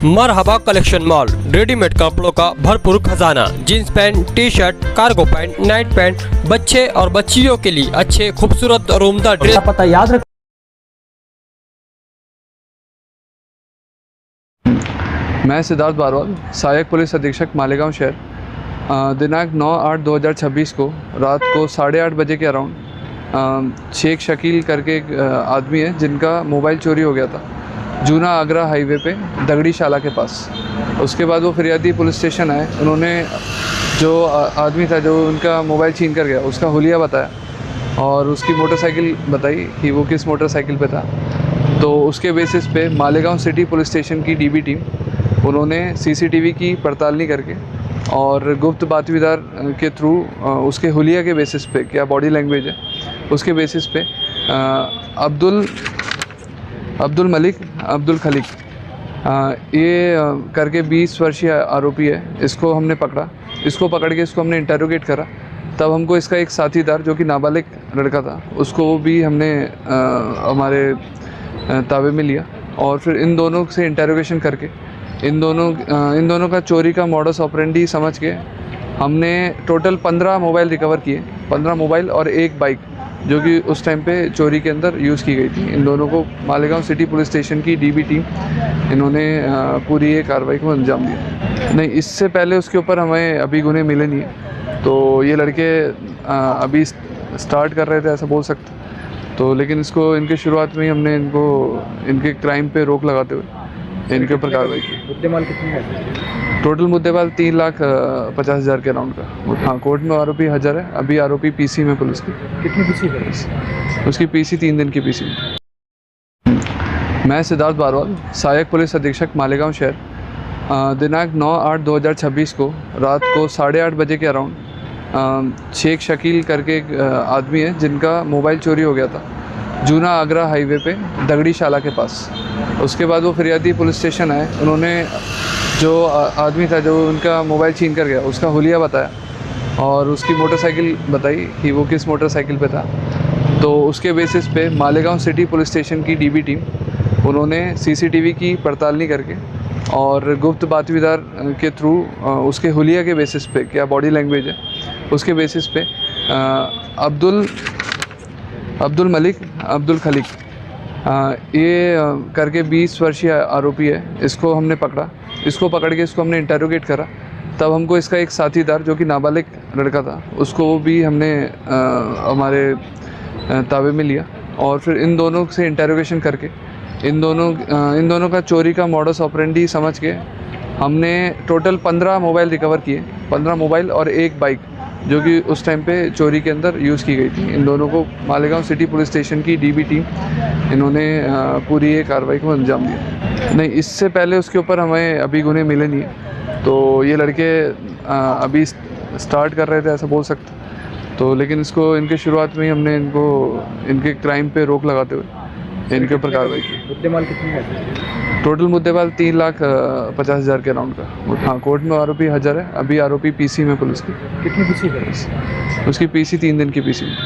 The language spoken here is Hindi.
मरहबा कलेक्शन मॉल, रेडीमेड कपड़ों का भरपूर खजाना। Jeans pant, T shirt, cargo pant, night pant, बच्चे और बच्चियों के लिए अच्छे खूबसूरत और उम्दा ड्रेस। पता याद रख। मैं सिद्धार्थ बारवाल, सहायक पुलिस अधीक्षक मालेगांव शहर। दिनांक 9/8/2026 को रात को 8:30 बजे के अराउंड शेख शकील करके एक आदमी है जिनका मोबाइल चोरी हो गया था जूना आगरा हाईवे पे दगड़ी शाला के पास। उसके बाद वो फरियादी पुलिस स्टेशन आए। उन्होंने जो आदमी था जो उनका मोबाइल छीन कर गया उसका हुलिया बताया और उसकी मोटरसाइकिल बताई कि वो किस मोटरसाइकिल पे था। तो उसके बेसिस पे मालेगांव सिटी पुलिस स्टेशन की डीबी टीम उन्होंने सीसीटीवी की पड़तालनी करके और गुप्त बातमीदार के थ्रू उसके हुलिया के बेसिस पे, क्या बॉडी लैंग्वेज है उसके बेसिस पे अब्दुल मलिक अब्दुल खलीक ये करके 20 वर्षीय आरोपी है। इसको हमने पकड़ा। इसको पकड़ के इसको हमने इंटरोगेट करा। तब हमको इसका एक साथीदार जो कि नाबालिग लड़का था उसको भी हमने हमारे ताबे में लिया और फिर इन दोनों से इंटरोगेशन करके इन दोनों का चोरी का मॉडस ऑपरेंडी समझ के हमने टोटल 15 मोबाइल रिकवर किए। 15 मोबाइल और एक बाइक जो कि उस टाइम पे चोरी के अंदर यूज़ की गई थी। इन दोनों को मालेगांव सिटी पुलिस स्टेशन की डीबी टीम इन्होंने पूरी ये कार्रवाई को अंजाम दिया। नहीं, इससे पहले उसके ऊपर हमें अभी गुने मिले नहीं है। तो ये लड़के अभी स्टार्ट कर रहे थे ऐसा बोल सकते। तो लेकिन इसको इनके शुरुआत में ही हमने इनके क्राइम पे रोक लगाते हुए इनके ऊपर कार्रवाई की। मुद्देमाल कितने है? टोटल मुद्देमाल 3,50,000 के अराउंड का। हाँ, कोर्ट में आरोपी हाजिर है। अभी आरोपी पीसी में पुलिस की। कितनी पीसी है? उसकी पीसी 3 दिन की पीसी में। मैं सिद्धार्थ बारवाल, सहायक पुलिस अधीक्षक मालेगांव शहर। दिनांक 9/8/2026 को रात को 8:30 बजे के अराउंड शेख शकील करके एक आदमी है जिनका मोबाइल चोरी हो गया था जूना आगरा हाईवे पे दगड़ी शाला के पास। उसके बाद वो फरियादी पुलिस स्टेशन आए। उन्होंने जो आदमी था जो उनका मोबाइल छीन कर गया उसका हुलिया बताया और उसकी मोटरसाइकिल बताई कि वो किस मोटरसाइकिल पे था। तो उसके बेसिस पे मालेगांव सिटी पुलिस स्टेशन की डीबी टीम उन्होंने सीसीटीवी की पड़तालनी करके और गुप्त बातमीदार के थ्रू उसके हुलिया के बेसिस पे, क्या बॉडी लैंग्वेज है उसके बेसिस पे अब्दुल मलिक अब्दुल खलीक ये करके 20 वर्षीय आरोपी है। इसको हमने पकड़ा। इसको पकड़ के इसको हमने इंटरोगेट करा। तब हमको इसका एक साथीदार जो कि नाबालिग लड़का था उसको भी हमने हमारे ताबे में लिया और फिर इन दोनों से इंटरोगेशन करके इन दोनों का चोरी का मॉडस ऑपरेंडी समझ के हमने टोटल 15 मोबाइल रिकवर किए। 15 मोबाइल और एक बाइक जो कि उस टाइम पे चोरी के अंदर यूज़ की गई थी। इन दोनों को मालेगांव सिटी पुलिस स्टेशन की डीबी टीम इन्होंने पूरी ये कार्रवाई को अंजाम दिया। नहीं, इससे पहले उसके ऊपर हमें अभी गुने मिले नहीं है। तो ये लड़के अभी स्टार्ट कर रहे थे ऐसा बोल सकते। तो लेकिन इसको इनके शुरुआत में ही हमने इनके क्राइम पे रोक लगाते हुए इनके ऊपर कार्रवाई की। मुद्देमाल कितने है? टोटल मुद्देमाल 3,50,000 के अराउंड का। हाँ, कोर्ट में आरोपी हाजिर है। अभी आरोपी पीसी में पुलिस की। कितनी पीसी है? उसकी पीसी 3 दिन की पीसी में।